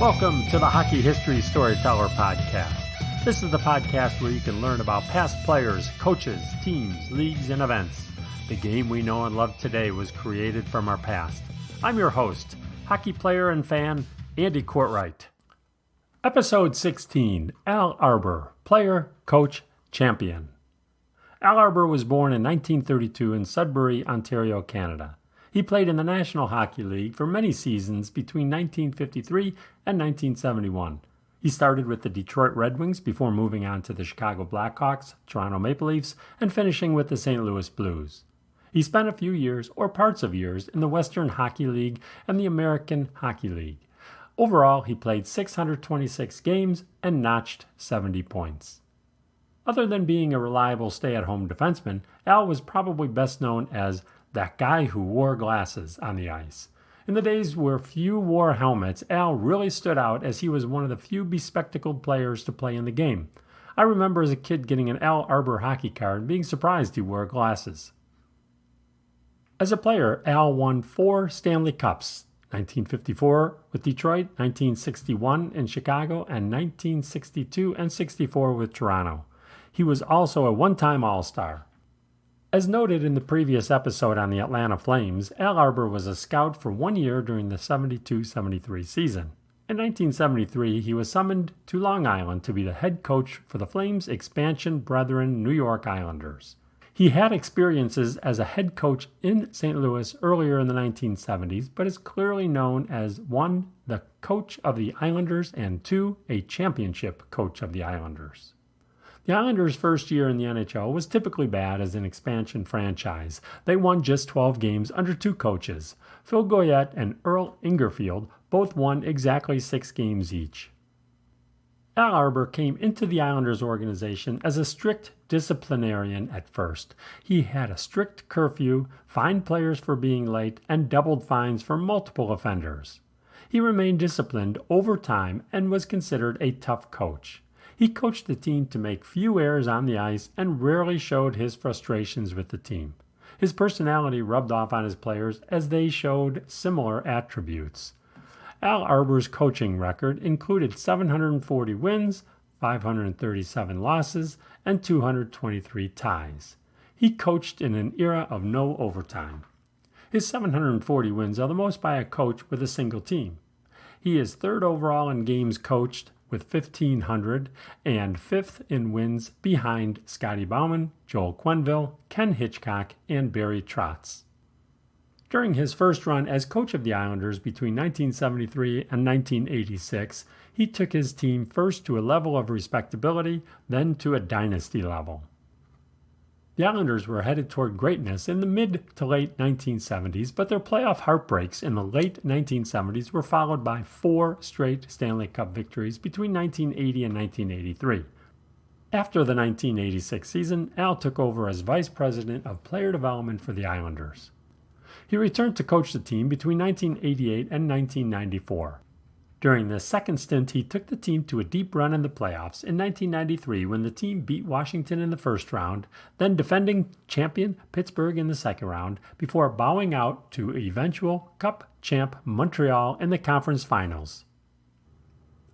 Welcome to the Hockey History Storyteller Podcast. This is the podcast where you can learn about past players, coaches, teams, leagues, and events. The game we know and love today was created from our past. I'm your host, hockey player and fan, Andy Courtwright. Episode 16, Al Arbour, player, coach, champion. Al Arbour was born in 1932 in Sudbury, Ontario, Canada. He played in the National Hockey League for many seasons between 1953 and 1971. He started with the Detroit Red Wings before moving on to the Chicago Blackhawks, Toronto Maple Leafs, and finishing with the St. Louis Blues. He spent a few years, or parts of years, in the Western Hockey League and the American Hockey League. Overall, he played 626 games and notched 70 points. Other than being a reliable stay-at-home defenseman, Al was probably best known as that guy who wore glasses on the ice. In the days where few wore helmets, Al really stood out as he was one of the few bespectacled players to play in the game. I remember as a kid getting an Al Arbour hockey card and being surprised he wore glasses. As a player, Al won 4 Stanley Cups, 1954 with Detroit, 1961 in Chicago, and 1962 and 64 with Toronto. He was also a one-time All-Star. As noted in the previous episode on the Atlanta Flames, Al Arbour was a scout for 1 year during the 72-73 season. In 1973, he was summoned to Long Island to be the head coach for the Flames' expansion brethren New York Islanders. He had experiences as a head coach in St. Louis earlier in the 1970s, but is clearly known as 1, the coach of the Islanders, and 2, a championship coach of the Islanders. The Islanders' first year in the NHL was typically bad as an expansion franchise. They won just 12 games under 2 coaches. Phil Goyette and Earl Ingerfield both won exactly 6 games each. Al Arbour came into the Islanders organization as a strict disciplinarian at first. He had a strict curfew, fined players for being late, and doubled fines for multiple offenders. He remained disciplined over time and was considered a tough coach. He coached the team to make few errors on the ice and rarely showed his frustrations with the team. His personality rubbed off on his players as they showed similar attributes. Al Arbour's coaching record included 740 wins, 537 losses, and 223 ties. He coached in an era of no overtime. His 740 wins are the most by a coach with a single team. He is 3rd overall in games coached with 1,500 and 5th in wins behind Scotty Bowman, Joel Quenneville, Ken Hitchcock, and Barry Trotz. During his first run as coach of the Islanders between 1973 and 1986, he took his team first to a level of respectability, then to a dynasty level. The Islanders were headed toward greatness in the mid to late 1970s, but their playoff heartbreaks in the late 1970s were followed by 4 straight Stanley Cup victories between 1980 and 1983. After the 1986 season, Al took over as vice president of player development for the Islanders. He returned to coach the team between 1988 and 1994. During this second stint, he took the team to a deep run in the playoffs in 1993 when the team beat Washington in the first round, then defending champion Pittsburgh in the second round, before bowing out to eventual Cup champ Montreal in the conference finals.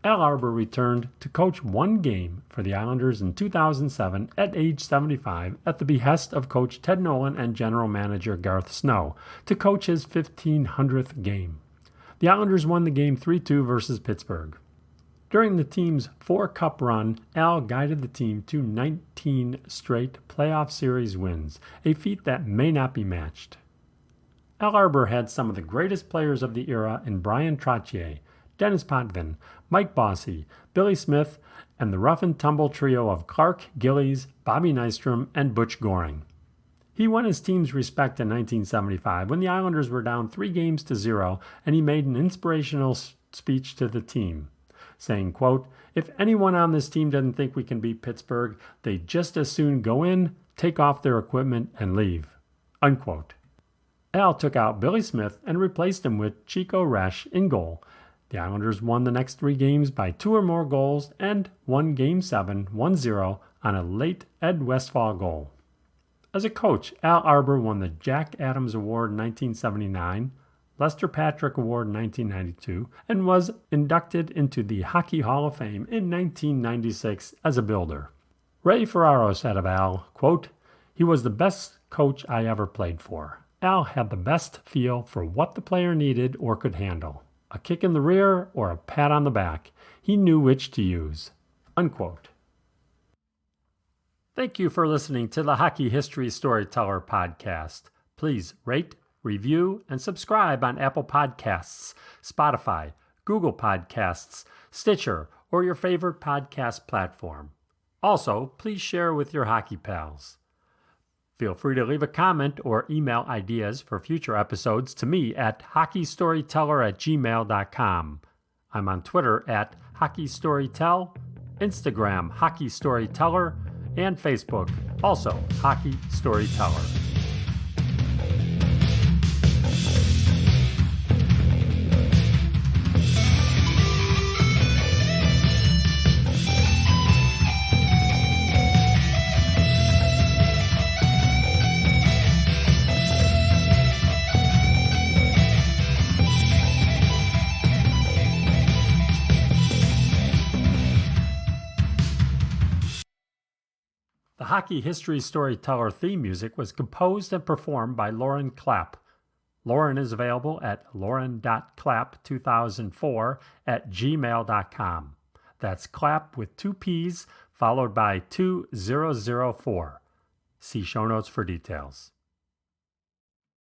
Al Arbour returned to coach 1 game for the Islanders in 2007 at age 75 at the behest of coach Ted Nolan and general manager Garth Snow to coach his 1,500th game. The Islanders won the game 3-2 versus Pittsburgh. During the team's 4-cup run, Al guided the team to 19 straight playoff series wins, a feat that may not be matched. Al Arbour had some of the greatest players of the era in Brian Trottier, Dennis Potvin, Mike Bossy, Billy Smith, and the rough-and-tumble trio of Clark Gillies, Bobby Nystrom, and Butch Goring. He won his team's respect in 1975 when the Islanders were down 3-0, and he made an inspirational speech to the team, saying, quote, "If anyone on this team doesn't think we can beat Pittsburgh, they'd just as soon go in, take off their equipment, and leave." Unquote. Al took out Billy Smith and replaced him with Chico Resch in goal. The Islanders won the next 3 games by 2 or more goals and won Game 7 1-0 on a late Ed Westfall goal. As a coach, Al Arbour won the Jack Adams Award in 1979, Lester Patrick Award in 1992, and was inducted into the Hockey Hall of Fame in 1996 as a builder. Ray Ferraro said of Al, quote, "He was the best coach I ever played for. Al had the best feel for what the player needed or could handle. A kick in the rear or a pat on the back. He knew which to use." Unquote. Thank you for listening to the Hockey History Storyteller podcast. Please rate, review, and subscribe on Apple Podcasts, Spotify, Google Podcasts, Stitcher, or your favorite podcast platform. Also, please share with your hockey pals. Feel free to leave a comment or email ideas for future episodes to me at hockeystoryteller@gmail.com. I'm on Twitter at hockeystorytell, Instagram hockeystoryteller, and Facebook, also Hockey Storyteller. The Hockey History Storyteller theme music was composed and performed by Lauren Clapp. Lauren is available at lauren.clapp2004@gmail.com. That's clap with 2 P's followed by 2004. See show notes for details.